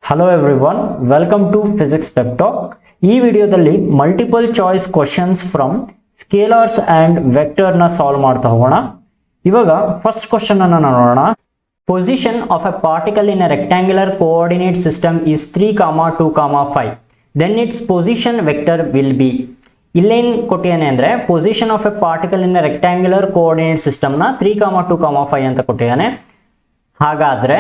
Hello everyone, welcome to Physics Pep Talk. ಈ ವಿಡಿಯೋದಲ್ಲಿ multiple choice questions from scalars and vector ನ solve ಮಾಡ್ತಾ ಹೋಗೋಣ. ಇವಾಗ ಫಸ್ಟ್ ಕ್ವಶನ್ ಅನ್ನು ನೋಡೋಣ. Position of a particle in a rectangular coordinate system is 3, 2, 5. Then its position vector will be. ಇಲ್ಲೇನು ಕೊಟ್ಟಿಯಾನೆ ಅಂದ್ರೆ position of a particle in a rectangular coordinate system ನ 3, 2, 5 ಅಂತ ಕೊಟ್ಟಿಯಾನೆ. ಹಾಗಾದ್ರೆ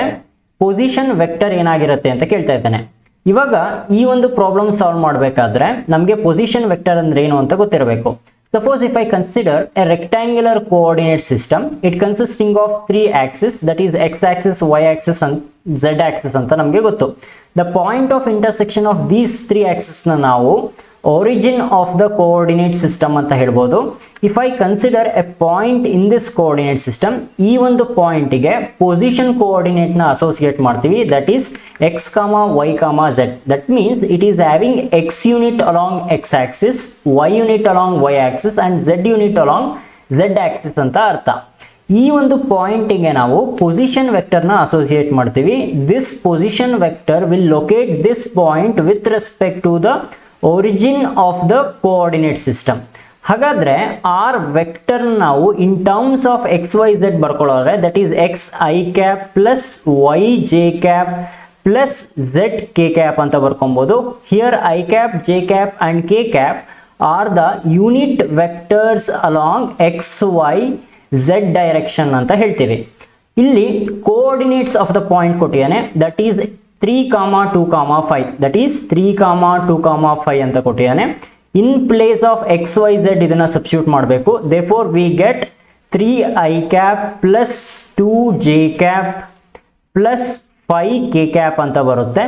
ಪೊಸಿಷನ್ ವೆಕ್ಟರ್ ಏನಾಗಿರುತ್ತೆ ಅಂತ ಕೇಳ್ತಾ ಇದ್ದಾನೆ. ಇವಾಗ ಈ ಒಂದು ಪ್ರಾಬ್ಲಮ್ ಸಾಲ್ವ್ ಮಾಡಬೇಕಾದ್ರೆ ನಮಗೆ ಪೊಸಿಷನ್ ವೆಕ್ಟರ್ ಅಂದ್ರೆ ಏನು ಅಂತ ಗೊತ್ತಿರಬೇಕು. Suppose if I consider a rectangular coordinate system, it consisting of 3 axes, that is X axis, Y axis and Z axis ಅಂತ ನಮಗೆ ಗೊತ್ತು. The point of intersection of these 3 axes ನ ನಾವು origin of the coordinate system ಅಂತ ಹೇಳ್ಬೋದು. If I consider a point in this coordinate system, ಈ ಒಂದು ಪಾಯಿಂಟಿಗೆ ಪೊಸಿಷನ್ ಕೋಆರ್ಡಿನೇಟ್ ನ ಅಸೋಸಿಯೇಟ್ ಮಾಡ್ತೀವಿ, that is X comma Y comma Z. That means it is having X unit along X axis, Y unit along Y axis and Z unit along Z axis ಅಂತ ಅರ್ಥ. ಈ ಒಂದು ಪಾಯಿಂಟಿಗೆ ನಾವು position vector ನ associate ಮಾಡ್ತೀವಿ. This position vector will locate this point with respect to the origin of the coordinate system. ಹಾಗಾದ್ರೆ R vector ನಾವು in terms of X Y Z ಬರ್ಕೊಳ್ಳೋದ್ರೆ, that is X I cap plus Y J cap plus Z K cap ಅಂತ ಬರ್ಕೊಬಹುದು. Here I cap, J cap and K cap are the unit vectors along X Y Z direction ಅಂತ ಹೇಳ್ತೀವಿ. ಇಲ್ಲಿ coordinates of the point ಕೊಟ್ಟಿಯಾನೆ, that is 3, 2, 5. that is 3, 2, 5 ಅಂತ ಕೊಟ್ಟಿಯಾನೆ. ಇನ್ place of X Y Z ಇದನ್ನ substitute ಮಾಡಬೇಕು. therefore we get 3i cap plus 2j cap plus 5k cap ಅಂತ ಬರುತ್ತೆ.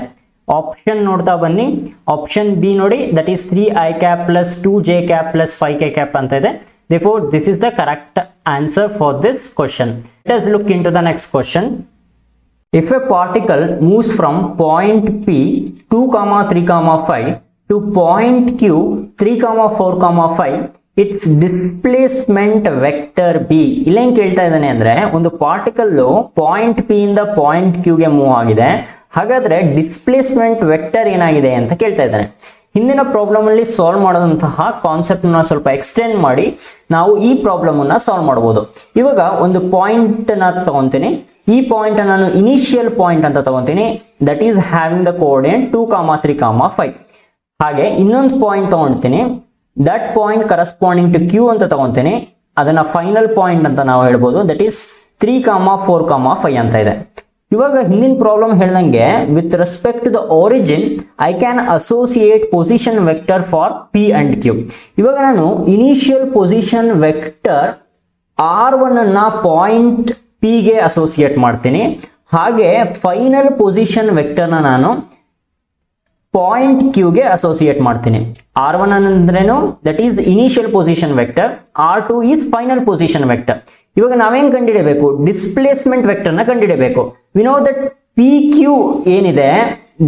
ಆಪ್ಷನ್ ನೋಡ್ತಾ ಬನ್ನಿ. ಆಪ್ಷನ್ ಬಿ ನೋಡಿ, that is 3i cap plus 2j cap plus 5k cap ಅಂತ ಇದೆ. therefore this is the correct answer for this question. Let us look into the next question. If a particle moves from point P 2, 3, 5 to point Q 3, 4, 5, its displacement vector B. ಇಲ್ಲೇನು ಕೇಳ್ತಾ ಇದ್ದಾನೆ ಅಂದ್ರೆ, ಒಂದು particle point P ಇಂದ point Q ಗೆ move ಆಗಿದೆ, ಹಾಗಾದ್ರೆ displacement vector ಏನಾಗಿದೆ ಅಂತ ಕೇಳ್ತಾ ಇದ್ದಾನೆ. ಹಿಂದಿನ ಪ್ರಾಬ್ಲಮ್ ಅಲ್ಲಿ ಸಾಲ್ವ್ ಮಾಡೋದಂತಹ ಕಾನ್ಸೆಪ್ಟ್ ನ ಸ್ವಲ್ಪ ಎಕ್ಸ್ಟೆಂಡ್ ಮಾಡಿ ನಾವು ಈ ಪ್ರಾಬ್ಲಮ್ ಅನ್ನ ಸಾಲ್ವ್ ಮಾಡಬಹುದು. ಇವಾಗ ಒಂದು ಪಾಯಿಂಟ್ ನ ತಗೊಂತೀನಿ. ಈ ಪಾಯಿಂಟ್ ನಾನು ಇನಿಷಿಯಲ್ ಪಾಯಿಂಟ್ ಅಂತ ತಗೊಂತೀನಿ, that is having the coordinate 2, 3, 5. ಹಾಗೆ ಇನ್ನೊಂದು ಪಾಯಿಂಟ್ ತಗೊಂತೀನಿ, that point corresponding to Q ಅಂತ ತಗೊಂತೀನಿ, ಅದನ್ನ ಫೈನಲ್ ಪಾಯಿಂಟ್ ಅಂತ ನಾವು ಹೇಳ್ಬೋದು, ದಟ್ ಈಸ್ 3, 4, 5 ಅಂತ ಇದೆ. ಇವಾಗ ಹಿಂದಿನ ಪ್ರಾಬ್ಲಮ್ ಹೇಳ್ದಂಗೆ with respect to the origin I can associate position vector for P and Q. ಇವಾಗ ನಾನು ಇನಿಷಿಯಲ್ ಪೊಸಿಷನ್ ವೆಕ್ಟರ್ R1 ಅನ್ನ ಪಾಯಿಂಟ್ P ಗೆ ಅಸೋಸಿಯೇಟ್ ಮಾಡ್ತೀನಿ, ಹಾಗೆ ಫೈನಲ್ ಪೊಸಿಷನ್ ವೆಕ್ಟರ್ನ ನಾನು ಪಾಯಿಂಟ್ Q ಗೆ ಅಸೋಸಿಯೇಟ್ ಮಾಡ್ತೀನಿ. R1 ಅಂದ್ರೇನು, that is initial position vector, R2 is final position vector. ಇವಾಗ ನಾವೇನ್ ಕಂಡುಹಿಡಬೇಕು, ಡಿಸ್ಪ್ಲೇಸ್ಮೆಂಟ್ ವೆಕ್ಟರ್ ನ ಕಂಡುಹಿಡಬೇಕು. We know that P Q ಏನಿದೆ,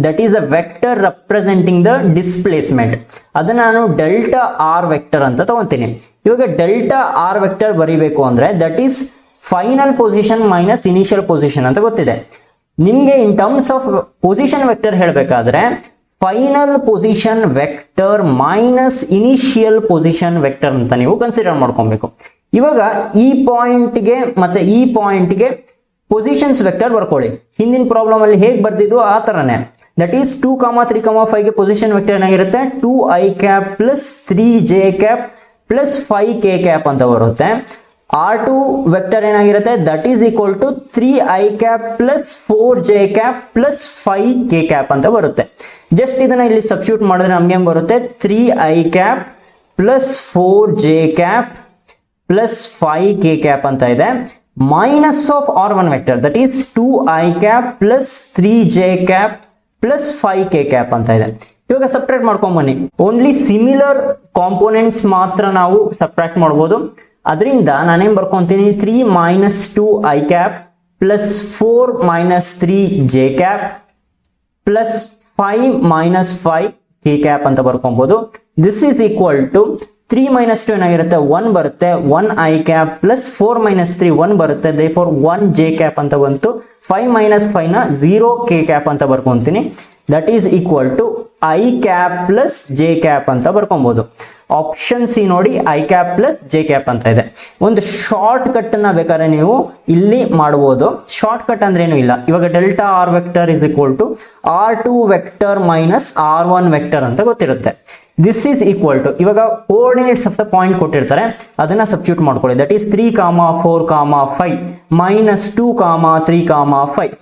that is a vector representing the displacement. ಅದನ್ನ ನಾನು ಡೆಲ್ಟಾ ಆರ್ ವೆಕ್ಟರ್ ಅಂತ ತಗೊಂತೀನಿ. ಇವಾಗ ಡೆಲ್ಟಾ ಆರ್ ವೆಕ್ಟರ್ ಬರೀಬೇಕು ಅಂದ್ರೆ that is final position minus initial position ಅಂತ ಗೊತ್ತಿದೆ ನಿಮ್ಗೆ. In terms of position vector ಹೇಳಬೇಕಾದ್ರೆ final position vector minus initial position vector ಅಂತ ನೀವು ಕನ್ಸಿಡರ್ ಮಾಡ್ಕೊಬೇಕು. ಇವಾಗ ಈ ಪಾಯಿಂಟ್ಗೆ ಮತ್ತೆ ಈ ಪಾಯಿಂಟ್ಗೆ ಪೊಸಿಷನ್ಸ್ ವೆಕ್ಟರ್ ಬರ್ಕೊಳ್ಳಿ. ಹಿಂದಿನ ಪ್ರಾಬ್ಲಮ್ ಅಲ್ಲಿ ಹೇಗೆ ಬರ್ದಿದ್ದು ಆ ತರನೇ, ದಟ್ ಈಸ್ 2, 3, 5 ಗೆ ಪೊಸಿಷನ್ ವೆಕ್ಟರ್ ಏನಾಗಿರುತ್ತೆ, 2i cap plus 3j cap plus 5k cap ಅಂತ ಬರುತ್ತೆ. R2 ವೆಕ್ಟರ್ ಏನಾಗಿರುತ್ತೆ, that is equal to 3i cap plus 4j cap plus 5k cap ಅಂತ ಬರುತ್ತೆ. ಜಸ್ಟ್ ಇದನ್ನ ಇಲ್ಲಿ ಸಬ್ಸ್ಟಿಟ್ಯೂಟ್ ಮಾಡಿದ್ರೆ ನಮ್ಗೆ ಏನ್ ಬರುತ್ತೆ, 3i cap plus 4j cap plus 5k cap ಅಂತ ಇದೆ, minus of R1 vector, that is 2i cap plus 3j cap plus 5k cap ಅಂತ ಇದೆ. ಇವಾಗ ಸಬ್ಟ್ರಾಕ್ಟ್ ಮಾಡ್ಕೊಂಡ್ ಬನ್ನಿ. ಓನ್ಲಿ ಸಿಮಿಲರ್ ಕಾಂಪೋನೆಂಟ್ಸ್ ಮಾತ್ರ ನಾವು ಸಬ್ಟ್ರಾಕ್ಟ್ ಮಾಡಬಹುದು. ಅದರಿಂದ ನಾನೇನ್ ಬರ್ಕೊಂತೀನಿ, 3 minus 2i cap plus 4 minus 3j cap plus 5 minus 5k cap ಅಂತ ಬರ್ಕೊಬಹುದು. This is equal to 3 minus 2 ಏನಾಗಿರುತ್ತೆ, 1 ಬರುತ್ತೆ, 1i cap ಪ್ಲಸ್ 4 minus 3 1 ಬರುತ್ತೆ, therefore 1j cap ಅಂತ ಬಂತು. 5 ಮೈನಸ್ 5 ನ 0 ಕೆ ಕ್ಯಾಪ್ ಅಂತ ಬರ್ಕೊಂತೀನಿ. That is equal to I cap plus J cap ಅಂತ ಬರ್ಕೊಬಹುದು. ಆಪ್ಷನ್ ಸಿ ನೋಡಿ I cap plus J cap ಅಂತ ಇದೆ. ಒಂದು ಶಾರ್ಟ್ ಕಟ್ ಅನ್ನ ಬೇಕಾದ್ರೆ ನೀವು ಇಲ್ಲಿ ಮಾಡಬಹುದು. ಶಾರ್ಟ್ ಕಟ್ ಅಂದ್ರೆ ಏನು ಇಲ್ಲ. ಇವಾಗ delta R vector is equal to R2 vector minus R1 vector ಅಂತ ಗೊತ್ತಿರುತ್ತೆ. ದಿಸ್ ಈಸ್ ಈಕ್ವಲ್ ಟು ಇವಾಗ ಕೋಆರ್ಡಿನೇಟ್ಸ್ ಆಫ್ ದ ಪಾಯಿಂಟ್ ಕೊಟ್ಟಿರ್ತಾರೆ, ಅದನ್ನ ಸಬ್ಸ್ಟಿಟ್ಯೂಟ್ ಮಾಡ್ಕೊಳ್ಳಿ. That is 3, 4, 5 minus 2, 3, 5.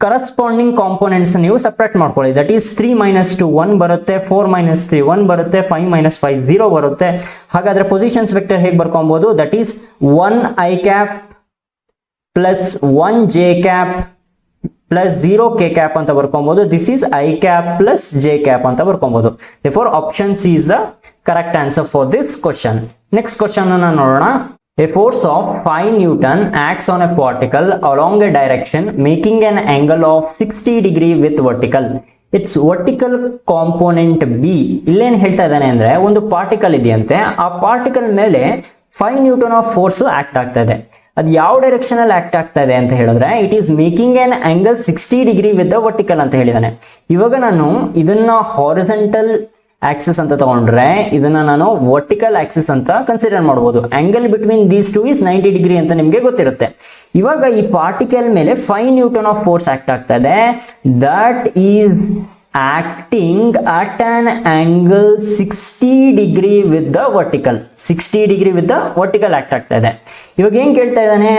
Corresponding components ನೀವು ಸಪ್ರೇಟ್ ಮಾಡ್ಕೊಳ್ಳಿ. ದಟ್ ಈಸ್ 3 ಮೈನಸ್ 2 1 ಬರುತ್ತೆ, 4 ಮೈನಸ್ 3 1 ಬರುತ್ತೆ, 5 ಮೈನಸ್ 5 0 ಬರುತ್ತೆ. ಹಾಗಾದ್ರೆ ಪೊಸಿಷನ್ಸ್ ವೆಕ್ಟರ್ ಹೇಗೆ ಬರ್ಕೊಬಹುದು? That is 1 I cap plus 1 J cap plus 0 K cap ಅಂತ ಬರ್ಕೊಬಹುದು. This is I cap plus J cap ಅಂತ ಬರ್ಕೊಬಹುದು. Therefore option C is the correct answer for this question. Next question ಅನ್ನು ನೋಡೋಣ. A force of 5 Newton acts on a particle along a direction making an angle of 60 degree with vertical. Its vertical component B. ಇಲ್ಲೇನು ಹೇಳ್ತಾ ಇದ್ದಾನೆ ಅಂದ್ರೆ ಒಂದು particle ಇದೆಯಂತೆ, ಆ particle ಮೇಲೆ 5 ನ್ಯೂಟನ್ ಆಫ್ ಫೋರ್ಸ್ ಆಕ್ಟ್ ಆಗ್ತಾ ಇದೆ. ಅದು ಯಾವ ಡೈರೆಕ್ಷನ್ ಅಲ್ಲಿ ಆಕ್ಟ್ ಆಗ್ತಾ ಇದೆ ಅಂತ ಹೇಳಿದ್ರೆ it is making N angle 60 degree with the vertical ಅಂತ ಹೇಳಿದಾನೆ. ಇವಾಗ ನಾನು ಇದನ್ನ ಹಾರಿಜಾಂಟಲ್ ಆಕ್ಸಿಸ್ ಅಂತ ತಗೊಂಡ್ರೆ ಇದನ್ನ ನಾನು ವರ್ಟಿಕಲ್ ಆಕ್ಸಿಸ್ ಅಂತ ಕನ್ಸಿಡರ್ ಮಾಡಬಹುದು. Angle between these two is 90 degree ಅಂತ ನಿಮಗೆ ಗೊತ್ತಿರುತ್ತೆ. ಇವಾಗ ಈ ಪಾರ್ಟಿಕಲ್ ಮೇಲೆ 5 ನ್ಯೂಟನ್ ಆಫ್ ಫೋರ್ಸ್ ಆಕ್ಟ್ ಆಗ್ತಾ ಇದೆ. That is acting at an angle 60 degree with the vertical. 60 degree with the vertical act ಆಗ್ತಾ ಇದೆ. ಇವಾಗ ಏನ್ ಕೇಳ್ತಾ ಇದ್ದಾನೆ?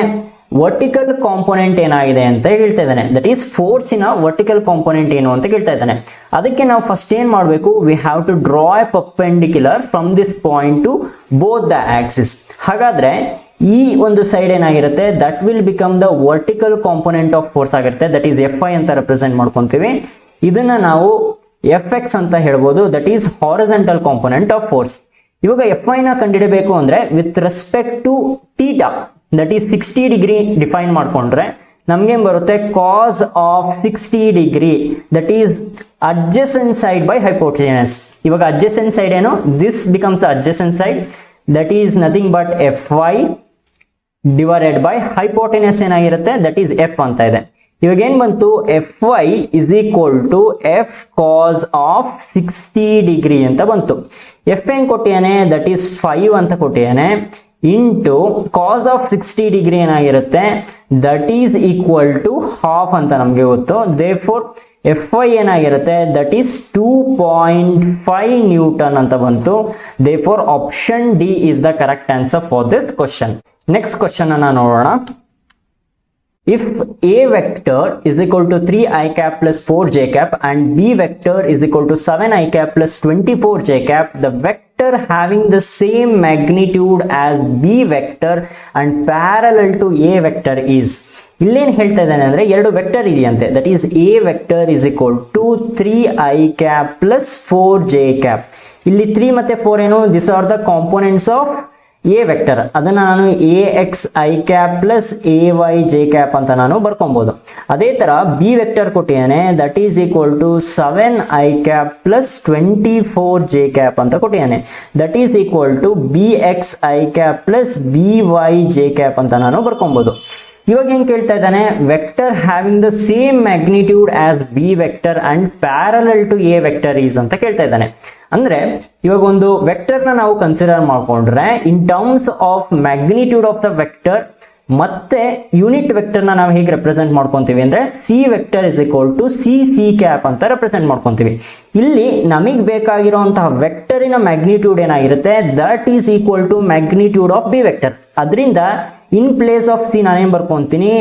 ವರ್ಟಿಕಲ್ ಕಾಂಪೋನೆಂಟ್ ಏನಾಗಿದೆ ಅಂತ ಹೇಳ್ತಾ ಇದ್ದಾನೆ. That is force in vertical component ಏನು ಅಂತ ಕೇಳ್ತಾ ಇದ್ದಾನೆ. ಅದಕ್ಕೆ ನಾವು ಫಸ್ಟ್ ಏನ್ ಮಾಡಬೇಕು? We have to draw a perpendicular from this point to both the axis. ಹಾಗಾದ್ರೆ ಈ ಒಂದು ಸೈಡ್ ಏನಾಗಿರುತ್ತೆ? That will become the vertical component of force ಆಗಿರುತ್ತೆ. ದಟ್ ಈಸ್ ಎಫ್ ಐ ಅಂತ ರೆಪ್ರೆಸೆಂಟ್ ಮಾಡ್ಕೊಂತೀವಿ. ಇದನ್ನ ನಾವು ಎಫ್ ಎಕ್ಸ್ ಅಂತ ಹೇಳ್ಬೋದು. That is horizontal component of force. ಇವಾಗ ಎಫ್ ಐ ನ ಕಂಡುಹಿಡಬೇಕು ಅಂದ್ರೆ with respect to theta that is 60 degree define ಮಾಡ್ಕೊಂಡ್ರೆ ನಮ್ಗೆ ಬರುತ್ತೆ cos of 60 degree that is adjacent side by hypotenuse. ಇವಾಗ ಅಡ್ಜಸೆಂಟ್ ಸೈಡ್ ಏನು? This becomes adjacent side that is nothing but F I divided by hypotenuse ಏನಾಗಿರುತ್ತೆ? That is F ಅಂತ ಇದೆ. ಇವಾಗ ಏನ್ ಬಂತು? F I is equal to F cos of 60 degree ಅಂತ ಬಂತು. ಎಫ್ ಏನ್ ಕೊಟ್ಟಿಯಾನೆ? ದಟ್ ಈಸ್ 5 ಅಂತ ಕೊಟ್ಟಿಯಾನೆ ಇಂಟು ಕಾಸ್ ಆಫ್ 60 ಡಿಗ್ರಿ ಏನಾಗಿರುತ್ತೆ? That is equal to half ಅಂತ ನಮ್ಗೆ ಗೊತ್ತು. ದೇರ್ಫೋರ್ ಎಫ್ ಐ ಏನಾಗಿರುತ್ತೆ? ದಟ್ ಈಸ್ 2.5 ನ್ಯೂಟನ್ ಅಂತ ಬಂತು. Therefore option D is the correct answer for this question. Next question ಅನ್ನ ನೋಡೋಣ. If A vector is equal to 3 I cap plus 4 j cap and B vector is equal to 7 I cap plus 24 j cap, the vector having the same magnitude as B vector and parallel to A vector is. ಇಲ್ಲೇನು ಹೇಳ್ತಾ ಇದ್ದಾನೆ ಅಂದ್ರೆ ಎರಡು vector ಇದೆಯಂತೆ. That is A vector is equal to 3 I cap plus 4 j cap. ಇಲ್ಲಿ 3 ಮತ್ತೆ 4 ಏನು? These are the components of a vector. ಅದನ್ನ ನಾನು A X I cap plus A Y J cap ಅಂತ ನಾನು ಬರ್ಕೊಬಹುದು. ಅದೇ ತರ ಬಿ ವೆಕ್ಟರ್ ಕೊಟ್ಟಿದ್ದಾನೆ. That is equal to 7 I cap plus 24 J cap ಅಂತ ಕೊಟ್ಟಿದ್ದಾನೆ. That is equal to B X I cap plus B Y J cap ಅಂತ ನಾನು ಬರ್ಕೊಬಹುದು. ಇವಾಗ ಏನ್ ಕೇಳ್ತಾ ಇದ್ದಾನೆ? Vector having the same magnitude as B vector and parallel to A vector is ಅಂತ ಕೇಳ್ತಾ ಇದ್ದಾನೆ. ಅಂದ್ರೆ ಇವಾಗ ಒಂದು ವೆಕ್ಟರ್ ನ ನಾವು ಕನ್ಸಿಡರ್ ಮಾಡ್ಕೊಂಡ್ರೆ in terms of magnitude of the vector ಮತ್ತೆ ಯೂನಿಟ್ ವೆಕ್ಟರ್ ನ ನಾವು ಹೇಗೆ ರೆಪ್ರೆಸೆಂಟ್ ಮಾಡ್ಕೊಂತೀವಿ ಅಂದ್ರೆ C vector is equal to C cap ಅಂತ ರೆಪ್ರೆಸೆಂಟ್ ಮಾಡ್ಕೊಂತೀವಿ. ಇಲ್ಲಿ ನಮಗೆ ಬೇಕಾಗಿರುವಂತಹ ವೆಕ್ಟರಿನ ಮ್ಯಾಗ್ನಿಟ್ಯೂಡ್ ಏನಾಗಿರುತ್ತೆ? That is equal to magnitude of B vector. ಅದರಿಂದ ಇನ್ ಪ್ಲೇಸ್ ಆಫ್ ಸಿ ನಾನೇನ್ ಬರ್ಕೊಂತೀನಿ?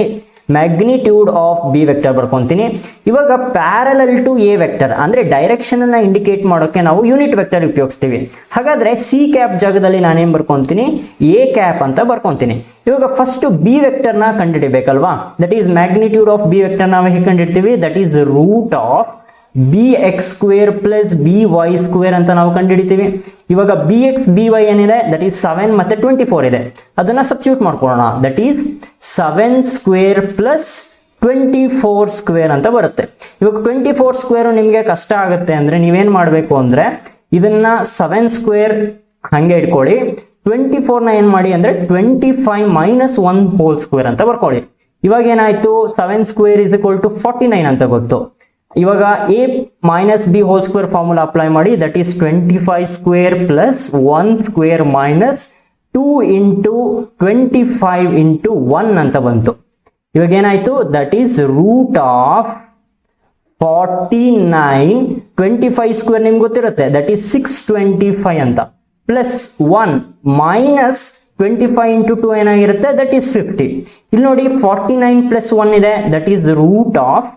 ಮ್ಯಾಗ್ನಿಟ್ಯೂಡ್ ಆಫ್ ಬಿ ವೆಕ್ಟರ್ ಬರ್ಕೊಂತೀನಿ. ಇವಾಗ ಪ್ಯಾರಲಲ್ ಟು ಎ ವೆಕ್ಟರ್ ಅಂದ್ರೆ ಡೈರೆಕ್ಷನ್ ಅನ್ನ ಇಂಡಿಕೇಟ್ ಮಾಡೋಕೆ ನಾವು ಯೂನಿಟ್ ವೆಕ್ಟರ್ ಉಪಯೋಗಿಸ್ತೀವಿ. ಹಾಗಾದ್ರೆ ಸಿ ಕ್ಯಾಪ್ ಜಾಗದಲ್ಲಿ ನಾನೇನ್ ಬರ್ಕೊಂತೀನಿ? ಎ ಕ್ಯಾಪ್ ಅಂತ ಬರ್ಕೊಂತೀನಿ. ಇವಾಗ ಫಸ್ಟ್ ಬಿ ವೆಕ್ಟರ್ ನ ಕಂಡುಹಿಡಿಬೇಕಲ್ವಾ? That is magnitude of B vector ನಾವು ಹೇಗೆ ಕಂಡುಹಿಡ್ತೀವಿ? That is the root of B X square plus B Y square ಅಂತ ನಾವು ಕಂಡುಹಿಡಿತೀವಿ. ಇವಾಗ ಬಿ ಎಕ್ಸ್ ಬಿ ವೈ ಏನಿದೆ? ದಟ್ ಈಸ್ 7 ಮತ್ತೆ 24 ಇದೆ. ಅದನ್ನ ಸಬ್ಸ್ಟಿಟ್ಯೂಟ್ ಮಾಡ್ಕೊಳ್ಳೋಣ. That is 7 square plus 24 square ಅಂತ ಬರುತ್ತೆ. ಇವಾಗ 24 ಸ್ಕ್ವೇರ್ ನಿಮಗೆ ಕಷ್ಟ ಆಗುತ್ತೆ ಅಂದ್ರೆ ನೀವೇನ್ ಮಾಡಬೇಕು ಅಂದ್ರೆ ಇದನ್ನ 7 ಸ್ಕ್ವೇರ್ ಹಂಗೆ ಇಟ್ಕೊಳ್ಳಿ. 24 ನ ಏನ್ ಮಾಡಿ ಅಂದ್ರೆ 25 ಮೈನಸ್ 1 ಹೋಲ್ ಸ್ಕ್ವೇರ್ ಅಂತ ಬರ್ಕೊಳ್ಳಿ. ಇವಾಗ ಏನಾಯ್ತು 7 ಸ್ಕ್ವೇರ್ ಇಸ್ ಈಕ್ವಲ್ ಟು 49 ಅಂತ ಗೊತ್ತು. ಇವಾಗ a minus B whole square formula apply ಮಾಡಿ, that is 25 square plus 1 square minus 2 into 25 into 1 ಅಂತ ಬಂತು. ಇವಾಗ ಏನಾಯ್ತು, that is root of 49, 25 square ನಿಮ್ಗೆ ಗೊತ್ತಿರುತ್ತೆ, ದಟ್ ಈಸ್ 625 ಅಂತ, ಪ್ಲಸ್ 1 ಮೈನಸ್ 25 ಇಂಟು 2 ಏನಾಗಿರುತ್ತೆ, ದಟ್ ಈಸ್ 50. ಇಲ್ಲಿ ನೋಡಿ 49 ಪ್ಲಸ್ 1 ಇದೆ, that is root of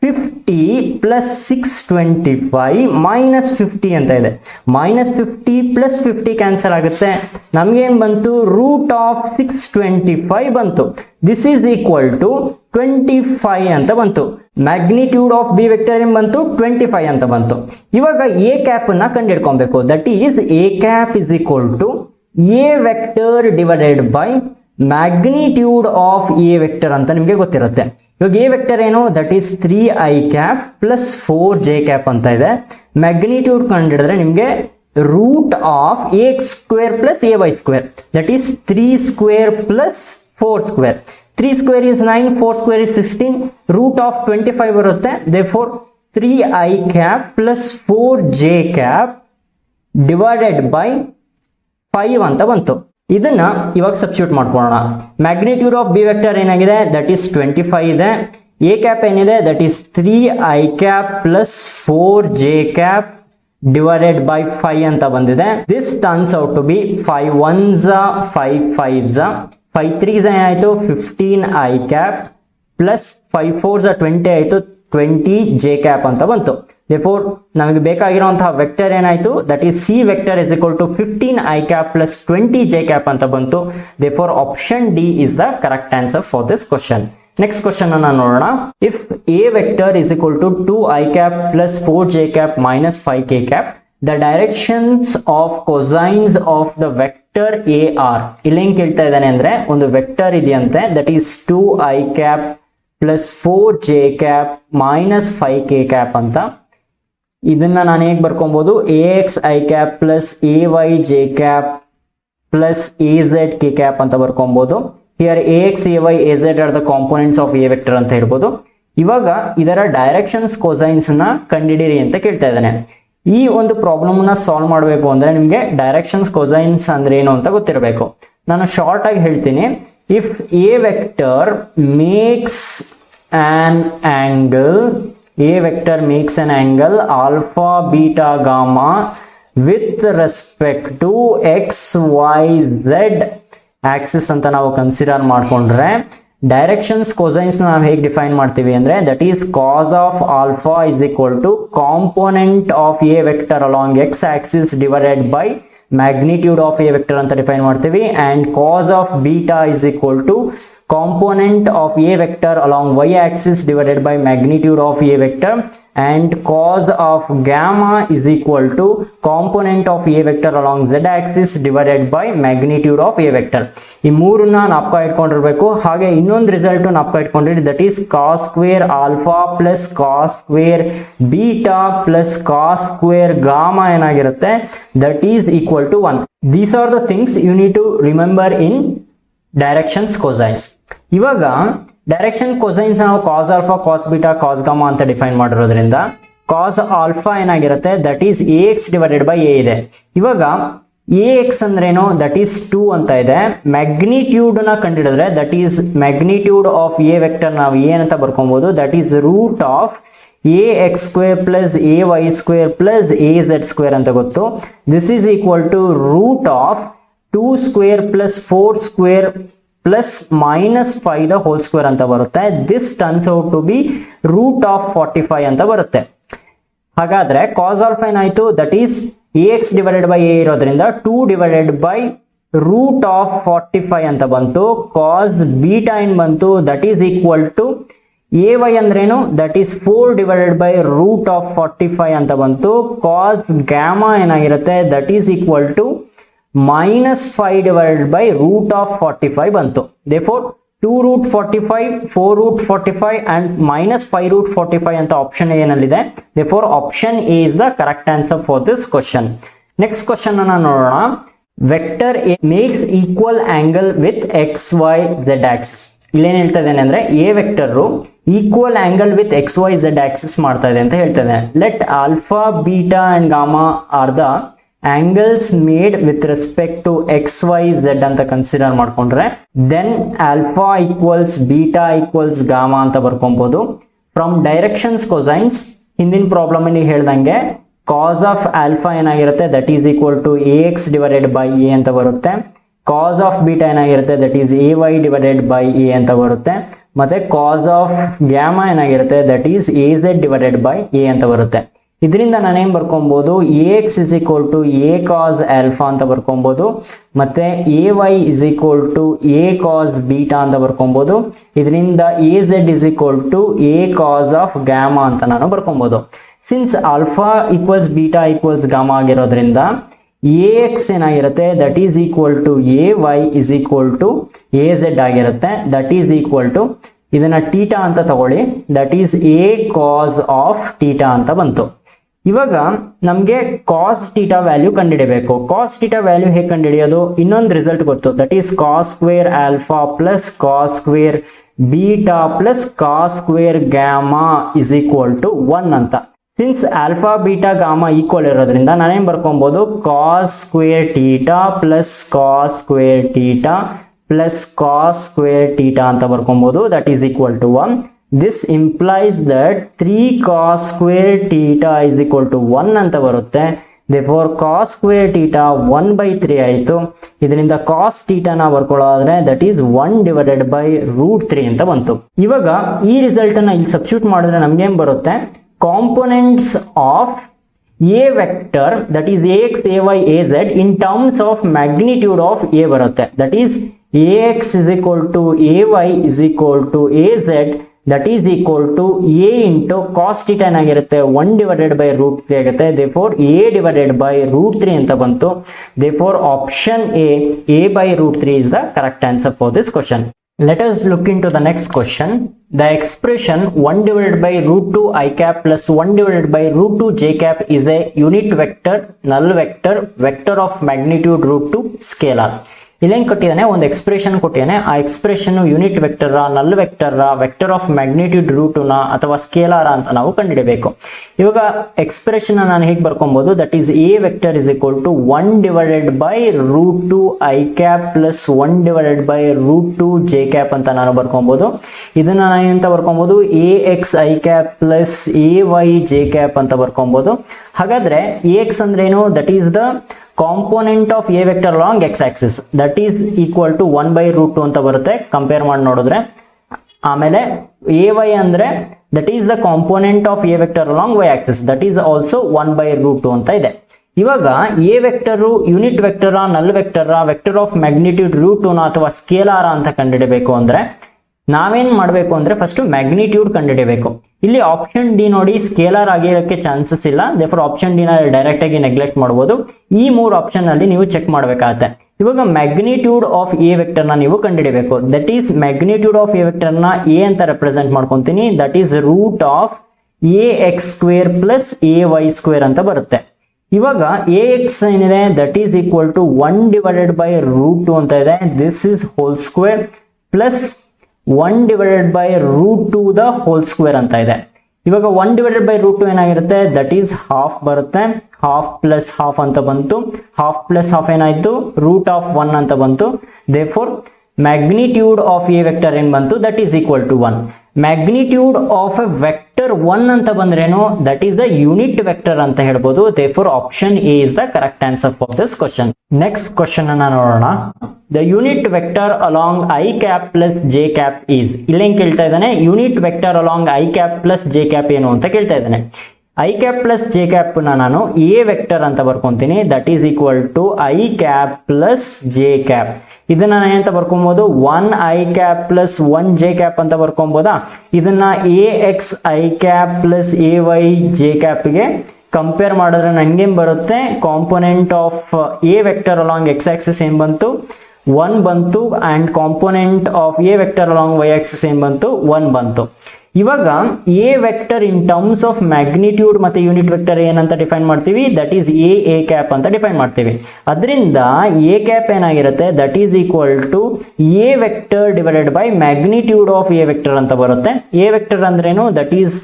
50 plus 625 minus 50 ಅಂತ ಇದೆ. ಮೈನಸ್ 50 ಪ್ಲಸ್ 50 ಕ್ಯಾನ್ಸಲ್ ಆಗುತ್ತೆ, ನಮ್ಗೇನ್ ಬಂತು, ರೂಟ್ ಆಫ್ 625 ಬಂತು. ದಿಸ್ ಈಸ್ ಈಕ್ವಲ್ ಟು 25 ಅಂತ ಬಂತು. ಮ್ಯಾಗ್ನಿಟ್ಯೂಡ್ ಆಫ್ ಬಿ ವೆಕ್ಟರ್ ಏನ್ ಬಂತು, 25 ಅಂತ ಬಂತು. ಇವಾಗ ಎ ಕ್ಯಾಪ್ ಅನ್ನ ಕಂಡುಹಿಡ್ಕೊಬೇಕು, that is A cap is equal to A vector divided by magnitude of A vector ಅಂತ ನಿಮಗೆ ಗೊತ್ತಿರುತ್ತೆ. ಇವಾಗ ಎ ವೆಕ್ಟರ್ ಏನು, that is 3i cap plus 4j cap ಅಂತ ಇದೆ. ಮ್ಯಾಗ್ನಿಟ್ಯೂಡ್ ಕಂಡುಹಿಡಿದ್ರೆ ನಿಮಗೆ root of ax square plus ay square, that is 3 square plus 4 square. 3 square is 9, 4 square is 16, root of 25 ಬರುತ್ತೆ. therefore 3i cap plus 4j cap divided by 5 ಅಂತ ಬಂತು. ಇದನ್ನ ಇವಾಗ substitute ಮಾಡ್ಕೊಳ್ಳೋಣ. ಮ್ಯಾಗ್ನಿಟ್ಯೂಡ್ ಆಫ್ ಬಿ ವೆಕ್ಟರ್ ಏನಾಗಿದೆ, that is 25 ಇದೆ. A cap ಏನಿದೆ, that is 3i cap plus 4j cap divided by 5 ಅಂತ ಬಂದಿದೆ. This turns out to be 5 1s 5 5s 5 3s ಏನಾಯ್ತು 15i ಕ್ಯಾಪ್ ಪ್ಲಸ್ 5 4s 20 ಆಯ್ತು 20j ಕ್ಯಾಪ್ ಅಂತ ಬಂತು. therefore ನಮಗೆ ಬೇಕಾಗಿರುವಂತಹ ವೆಕ್ಟರ್ ಏನಾಯ್ತು, that is C vector is equal to 15i cap plus 20j cap ಅಂತ ಬಂತು. therefore option D is the correct answer for this question. Next question ಅನ್ನ ನೋಡೋಣ. If A vector is equal to 2i cap plus 4j cap minus 5k cap, the directions of cosines of the vector A are. ಇಲ್ಲಿ ಏನ್ ಕೇಳ್ತಾ ಇದ್ದಾನೆ ಅಂದ್ರೆ, ಒಂದು vector ಇದೆಯಂತೆ, that is 2i cap plus 4j cap minus 5k cap ಅಂತ. ಇದನ್ನ ನಾನು ಹೇಗೆ ಬರ್ಕೊಬಹುದು, axi cap plus ayj cap plus azk cap ಅಂತ ಬರ್ಕೊಬಹುದು. Here ax ay az are the components of A vector ಅಂತ ಹೇಳ್ಬೋದು. ಇವಾಗ ಇದರ ಡೈರೆಕ್ಷನ್ಸ್ ಕೊಸೈನ್ಸ್ ನ ಕಂಡುಹಿಡಿಯಿರಿ ಅಂತ ಕೇಳ್ತಾ ಇದ್ದಾನೆ. ಈ ಒಂದು ಪ್ರಾಬ್ಲಮ್ ನ ಸಾಲ್ವ್ ಮಾಡಬೇಕು ಅಂದ್ರೆ ನಿಮಗೆ ಡೈರೆಕ್ಷನ್ಸ್ ಕೊಸೈನ್ಸ್ ಅಂದ್ರೆ ಏನು ಅಂತ ಗೊತ್ತಿರಬೇಕು. ನಾನು ಶಾರ್ಟ್ ಆಗಿ ಹೇಳ್ತೀನಿ. If A vector makes an angle, a vector makes an angle alpha beta gamma with respect to x y z axis ಅಂತ ನಾವು ಕನ್ಸಿಡರ್ ಮಾಡ್ಕೊಂಡ್ರೆ, ಡೈರೆಕ್ಷನ್ಸ್ ಕೊಸೈನ್ಸ್ ನಾವು ಹೇಗೆ ಡಿಫೈನ್ ಮಾಡ್ತೀವಿ ಅಂದ್ರೆ, that is cos of alpha is equal to component of A vector along X axis divided by magnitude of A vector ಅಂತ define ಮಾಡ್ತೀವಿ. And cos of beta is equal to component of a vector along y axis divided by magnitude of a vector, and cos of gamma is equal to component of a vector along z axis divided by magnitude of a vector. ಈ ಮೂರನ್ನ ನಾಪ್ಕ ಇಟ್ಕೊಂಡಿರಬೇಕು. ಹಾಗೆ ಇನ್ನೊಂದು result ನಾಪ್ಕ ಇಟ್ಕೊಂಡಿರಿ, that is cos square alpha plus cos square beta plus cos square gamma ಏನಾಗಿರುತ್ತೆ, that is equal to 1. These are the things you need to remember in directions cosines. ಇವಾಗ direction cosines ನಾವು ಕಾಸ್ alpha ಕಾಸ್ beta ಕಾಸ್ gamma ಅಂತ define ಮಾಡಿರೋದ್ರಿಂದ, ಕಾಸ್ alpha ಏನಾಗಿರುತ್ತೆ, that is ax divided by a ಇದೆ. ಇವಾಗ ax ಅಂದ್ರೇನು, that is 2 ಅಂತ ಇದೆ. ಮ್ಯಾಗ್ನಿಟ್ಯೂಡ್ ನ ಕಂಡುಹಿಡಿದ್ರೆ, that is magnitude of A vector ನಾವು ಏನಂತ ಬರ್ಕೊಬಹುದು, that is root of ax square plus ay square plus az square ಅಂತ ಗೊತ್ತು. This is equal to root of 2 square plus 4 square plus minus 5 the whole square ಅಂತ ಬರುತ್ತೆ. This turns out to be root of 45 ಅಂತ ಬರುತ್ತೆ. ಹಾಗಾದ್ರೆ cos alpha ಏನಾಯ್ತು, that is ax divided by a ಇರೋದ್ರಿಂದ 2 divided by root of 45 ಅಂತ ಬಂತು. ಕಾಸ್ beta ಏನ್ ಬಂತು, that is equal to ay ಅಂದ್ರೇನು, that is 4 divided by root of 45 ಅಂತ ಬಂತು. ಕಾಸ್ ಗ್ಯಾಮಾ ಏನಾಗಿರುತ್ತೆ, that is equal to minus 5 divided by root of 45 ಬಂತು. therefore 2 root 45, 4 root 45 and minus 5 root 45 ಅಂತ option ಏನಲ್ಲಿದೆ. therefore option A is the correct answer for this question. next question ಅನ್ನ ನೋಡೋಣ. vector A makes equal angle with x y z axis. ಇಲ್ಲೇನು ಹೇಳ್ತಾ ಇದ್ದೇನೆ ಅಂದ್ರೆ A vector equal angle with X Y Z axis ಮಾಡ್ತಾ ಇದೆ ಅಂತ ಹೇಳ್ತಾ ಇದ್ದೇನೆ. Let alpha beta and gamma are the angles made with respect to X Y Z ಅಂತ ಕನ್ಸಿಡರ್ ಮಾಡ್ಕೊಂಡ್ರೆ then alpha equals beta equals gamma ಅಂತ ಬರ್ಕೊಬಹುದು. From directions cosines ಹಿಂದಿನ ಪ್ರಾಬ್ಲಮ್ ಅಲ್ಲಿ ಹೇಳ್ದಂಗೆ ಕಾಸ್ ಆಫ್ ಆಲ್ಫಾ ಏನಾಗಿರುತ್ತೆ that is equal to A X divided by A ಅಂತ ಬರುತ್ತೆ. ಕಾಸ್ ಆಫ್ ಬೀಟಾ ಏನಾಗಿರುತ್ತೆ that is a y divided by A ಅಂತ ಬರುತ್ತೆ. ಮತ್ತೆ ಕಾಸ್ ಆಫ್ ಗ್ಯಾಮಾ ಏನಾಗಿರುತ್ತೆ that is a z divided by A ಅಂತ ಬರುತ್ತೆ. ಇದರಿಂದ ನಾನೇನು ಬರ್ಕೊಬಹುದು a x is equal to a cos alpha ಅಂತ ಬರ್ಕೊಬಹುದು. ಮತ್ತೆ a Y is equal to a cos beta ಅಂತ ಬರ್ಕೊಬಹುದು. ಇದರಿಂದ a z is equal to a cos of gamma ಅಂತ ನಾನು ಬರ್ಕೊಬಹುದು. Since alpha equals beta equals gamma ಆಗಿರೋದ್ರಿಂದ ಎ ಎಕ್ಸ್ ಏನಾಗಿರುತ್ತೆ that is equal to A Y is equal to A Z ಆಗಿರುತ್ತೆ. That is equal to ಇದನ್ನ theta ಅಂತ ತಗೊಳ್ಳಿ, that is A cos of theta ಅಂತ ಬಂತು. ಇವಾಗ ನಮಗೆ ಕಾಸ್ ಟೀಟಾ ವ್ಯಾಲ್ಯೂ ಕಂಡುಹಿಡಿಯಬೇಕು. ಕಾಸ್ ಟೀಟಾ ವ್ಯಾಲ್ಯೂ ಹೇಗೆ ಕಂಡುಹಿಡಿಯೋದು? ಇನ್ನೊಂದು ರಿಸಲ್ಟ್ ಗೊತ್ತು, that is cos square alpha plus cos square beta plus cos square gamma is equal to 1 ಅಂತ. Since alpha beta gamma equal ಇರೋದ್ರಿಂದ ನಾನೇನು ಬರ್ಕೊಬಹುದು cos square theta plus cos square theta plus cos square theta ಅಂತ ಬರ್ಕೊಬಹುದು. That is equal to 1. This implies that 3 cos square theta is equal to 1 ಅಂತ ಬರುತ್ತೆ. therefore ಕಾಸ್ square theta 1/3 ಆಯಿತು. ಇದರಿಂದ ಕಾಸ್ ಟೀಟಾನ ಬರ್ಕೊಳ್ಳೋದ್ರೆ that is 1 divided by √3 ಅಂತ ಬಂತು. ಇವಾಗ ಈ ರಿಸಲ್ಟ್ ಅನ್ನ ಇಲ್ಲಿ ಸಬ್ಸ್ಟಿಟ್ಯೂಟ್ ಮಾಡಿದ್ರೆ ನಮ್ಗೆ ಏನ್ ಬರುತ್ತೆ? components of a vector that is ax, ay, az in terms of magnitude of a ಬರುತ್ತೆ. that is ax is equal to ay is equal to az that is equal to a into cos theta ಏನಾಗಿರುತ್ತೆ 1 divided by √3 ಆಗುತ್ತೆ. therefore a divided by √3 ಅಂತ ಬಂತು. therefore option a by √3 is the correct answer for this question. Let us look into the next question. The expression 1 divided by √2 I cap plus 1 divided by √2 j cap is a unit vector, null vector, vector of magnitude √2 scalar. ಇಲ್ಲೇನು ಕೊಟ್ಟಿದ್ದಾನೆ? ಒಂದು expression ಕೊಟ್ಟಿದ್ದಾನೆ. ಆ expression unit vector, null vector, vector of magnitude √2 ಅಥವಾ ಸ್ಕೇಲಾರ ಅಂತ ನಾವು ಕಂಡುಹಿಡಬೇಕು. ಇವಾಗ expression ನಾನು ಹೇಗೆ ಬರ್ಕೊಬಹುದು? That is a vector is equal to 1 divided by √2 i cap plus 1 divided by √2 j cap ಅಂತ ನಾನು ಬರ್ಕೊಬಹುದು. ಇದನ್ನ ನಾನು ಎಂತ ಬರ್ಕೊಬಹುದು? A X I cap plus A Y J cap ಅಂತ ಬರ್ಕೊಬಹುದು. ಹಾಗಾದ್ರೆ ಎ ಎಕ್ಸ್ ಅಂದ್ರೆ ಏನು? That is the component of A vector along X axis, that is equal to 1/√2 ಅಂತ ಬರುತ್ತೆ ಕಂಪೇರ್ ಮಾಡಿ ನೋಡಿದ್ರೆ. ಆಮೇಲೆ ಎ ವೈ ಅಂದ್ರೆ that is the component of A vector along Y axis, that is also 1/√2 ಅಂತ ಇದೆ. ಇವಾಗ A vector unit vector, null vector, vector of magnitude √2 ಅಥವಾ ಸ್ಕೇಲಾರ ಅಂತ ಕಂಡುಹಿಡಬೇಕು ಅಂದ್ರೆ ನಾವೇನ್ ಮಾಡಬೇಕು ಅಂದ್ರೆ ಫಸ್ಟ್ ಮ್ಯಾಗ್ನಿಟ್ಯೂಡ್ ಕಂಡುಹಿಡಬೇಕು. ಇಲ್ಲಿ ಆಪ್ಷನ್ ಡಿ ನೋಡಿ ಸ್ಕೇಲಾರ್ ಆಗಿರೋಕ್ಕೆ ಚಾನ್ಸಸ್ ಇಲ್ಲ. therefore ಆಪ್ಷನ್ ಡಿ ನ ಡೈರೆಕ್ಟ್ ಆಗಿ ನೆಗ್ಲೆಕ್ಟ್ ಮಾಡಬಹುದು. ಈ 3 ಆಪ್ಷನ್ ಅಲ್ಲಿ ನೀವು ಚೆಕ್ ಮಾಡಬೇಕಾಗುತ್ತೆ. ಇವಾಗ ಮ್ಯಾಗ್ನಿಟ್ಯೂಡ್ ಆಫ್ ಎ ವೆಕ್ಟರ್ ನ ನೀವು ಕಂಡುಹಿಡಬೇಕು. That is magnitude of A vector ನ ಎ ಅಂತ ರೆಪ್ರೆಸೆಂಟ್ ಮಾಡ್ಕೊಂತೀನಿ. That is root of a x square plus A y square ಅಂತ ಬರುತ್ತೆ. ಇವಾಗ ಎ ಎಕ್ಸ್ ಏನಿದೆ that is equal to 1 divided by √2 ಅಂತ ಇದೆ. This is whole square plus 1 divided by √2 the whole square ಅಂತ ಇದೆ. ಇವಾಗ 1 divided by √2 ಏನಾಗಿರುತ್ತೆ? ದಟ್ ಈಸ್ ಹಾಫ್ ಬರುತ್ತೆ. ಹಾಫ್ ಪ್ಲಸ್ ಹಾಫ್ ಅಂತ ಬಂತು. ಹಾಫ್ ಪ್ಲಸ್ ಹಾಫ್ ಏನಾಯ್ತು? √1 ಅಂತ ಬಂತು. therefore magnitude of A vector ಏನ್ ಬಂತು? That is equal to 1. Magnitude of A vector 1 ಅಂತ ಬಂದ್ರೇನು? That is the unit vector ಅಂತ ಹೇಳ್ಬೋದು. therefore option a is the correct answer for this question. Next question ಅನ್ನ ನೋಡೋಣ. The unit vector along i cap plus J cap is, ಇಲ್ಲೇನ್ ಕೇಳ್ತಾ ಇದ್ದಾನೆ? Unit vector along i cap plus J cap ಏನು ಅಂತ ಕೇಳ್ತಾ ಇದ್ದಾನೆ. I cap plus J cap ನಾನು ಎ ವೆಕ್ಟರ್ ಅಂತ ಬರ್ಕೊಂತೀನಿ. That is equal to I cap plus J cap. ಇದನ್ನ ನಾನು ಅಂತ ಬರ್ಕೊಬಹುದು? 1 I cap plus 1 J cap ಅಂತ ಬರ್ಕೊಬಹುದಾ? ಇದನ್ನ a X I cap plus A Y j ಕ್ಯಾಪ್ಗೆ ಕಂಪೇರ್ ಮಾಡಿದ್ರೆ ನಂಗೇನ್ ಬರುತ್ತೆ? Component of A vector along X axis ಏನ್ ಬಂತು? 1 ಬಂತು. And component of A vector along Y axis ಏನ್ ಬಂತು? 1 ಬಂತು. ಇವಾಗ A vector in terms of magnitude ಮತ್ತೆ ಯೂನಿಟ್ ವೆಕ್ಟರ್ ಏನಂತ ಡಿಫೈನ್ ಮಾಡ್ತೀವಿ, ದಟ್ ಈಸ್ ಎ ಕ್ಯಾಪ್ ಅಂತ ಡಿಫೈನ್ ಮಾಡ್ತೀವಿ. ಅದರಿಂದ ಎ ಕ್ಯಾಪ್ ಏನಾಗಿರುತ್ತೆ, that is equal to A vector divided by magnitude of A vector ಅಂತ ಬರುತ್ತೆ. ಎ ವೆಕ್ಟರ್ ಅಂದ್ರೇನು, that is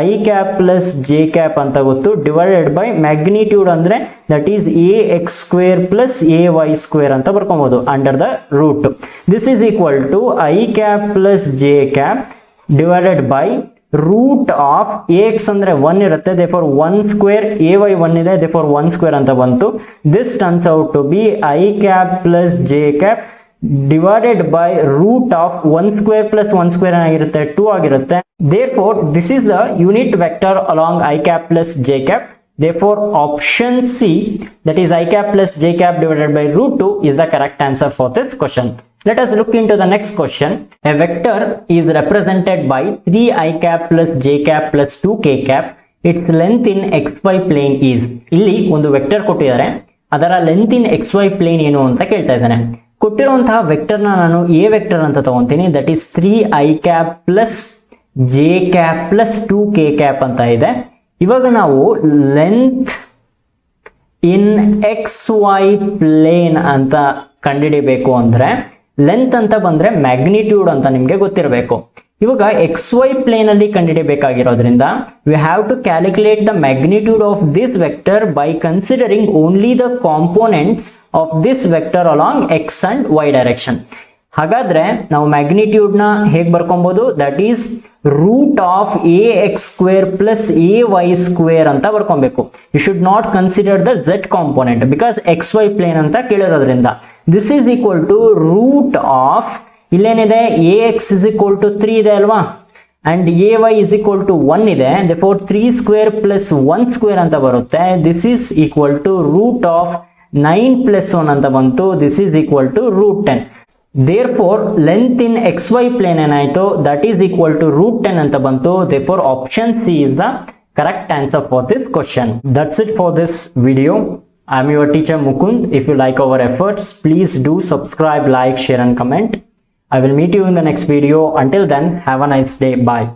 I cap plus J cap ಅಂತ ಗೊತ್ತು, ಡಿವೈಡೆಡ್ ಬೈ ಮ್ಯಾಗ್ನಿಟ್ಯೂಡ್ ಅಂದ್ರೆ that is a x square plus A y square ಅಂತ ಬರ್ಕೊಬಹುದು under the root. This is equal to I cap plus J cap divided by root of X ಅಂದ್ರೆ 1 ಇರುತ್ತೆ, therefore 1 square, A Y 1 ಇದೆ, therefore 1 square ಅಂತ ಬಂತು. This turns out to be I cap plus J cap divided by root of 1 square plus 1 square ಏನಾಗಿರುತ್ತೆ, 2 ಆಗಿರುತ್ತೆ. therefore this is the unit vector along I cap plus j cap. therefore option C, that is I cap plus j cap divided by root 2 is the correct answer for this question. Let us look into the next question. A vector is represented by 3i cap plus j cap plus 2k cap. Its length in xy plane is. ಇಲ್ಲಿ ಒಂದು vector ಕೊಟ್ಟಿದ್ದಾರೆ, ಅದರ length in xy plane ಏನು ಅಂತ ಕೇಳ್ತಾ ಇದ್ದಾನೆ. ಕೊಟ್ಟಿರುವಂತಹ ವೆಕ್ಟರ್ನ ನಾನು ಎ ವೆಕ್ಟರ್ ಅಂತ ತಗೊಂತೀನಿ, that is 3i cap plus j cap plus 2k cap ಅಂತ ಇದೆ. ಇವಾಗ ನಾವು ಲೆಂತ್ ಇನ್ xy ಪ್ಲೇನ್ ಅಂತ ಕಂಡುಹಿಡಿಬೇಕು ಅಂದ್ರೆ ಲೆಂತ್ ಅಂತ ಬಂದ್ರೆ ಮ್ಯಾಗ್ನಿಟ್ಯೂಡ್ ಅಂತ ನಿಮಗೆ ಗೊತ್ತಿರಬೇಕು. ಇವಾಗ XY ಪ್ಲೇನ್ ಅಲ್ಲಿ ಕಂಡುಹಿಡಿಯಬೇಕಾಗಿರೋದ್ರಿಂದ we have to calculate the magnitude of this vector by considering only the components of this vector along x and y direction. ಹಾಗಾದ್ರೆ ನಾವು ಮ್ಯಾಗ್ನಿಟ್ಯೂಡ್ ನ ಹೇಗೆ ಬರ್ಕೊಬಹುದು, that is root of a x square plus A y square ಅಂತ ಬರ್ಕೊಬೇಕು. You should not consider the z component because x y plane ಅಂತ ಕೇಳಿರೋದ್ರಿಂದ. This is equal to root of, ಇಲ್ಲೇನಿದೆ a x is equal to 3 ಇದೆ ಅಲ್ವಾ, and a Y is equal to 1 ಇದೆ, therefore 3 square plus 1 square ಅಂತ ಬರುತ್ತೆ. This is equal to root of 9 plus 1 ಅಂತ ಬಂತು. This is equal to root 10. therefore length in xy plane ಏನಾಯ್ತು, that is equal to root 10 ಅಂತ ಬಂತು. therefore option C is the correct answer for this question. That's it for this video. I am your teacher Mukund. If you like our efforts, please do subscribe, like, share and comment. I will meet you in the next video. Until then, have a nice day. Bye.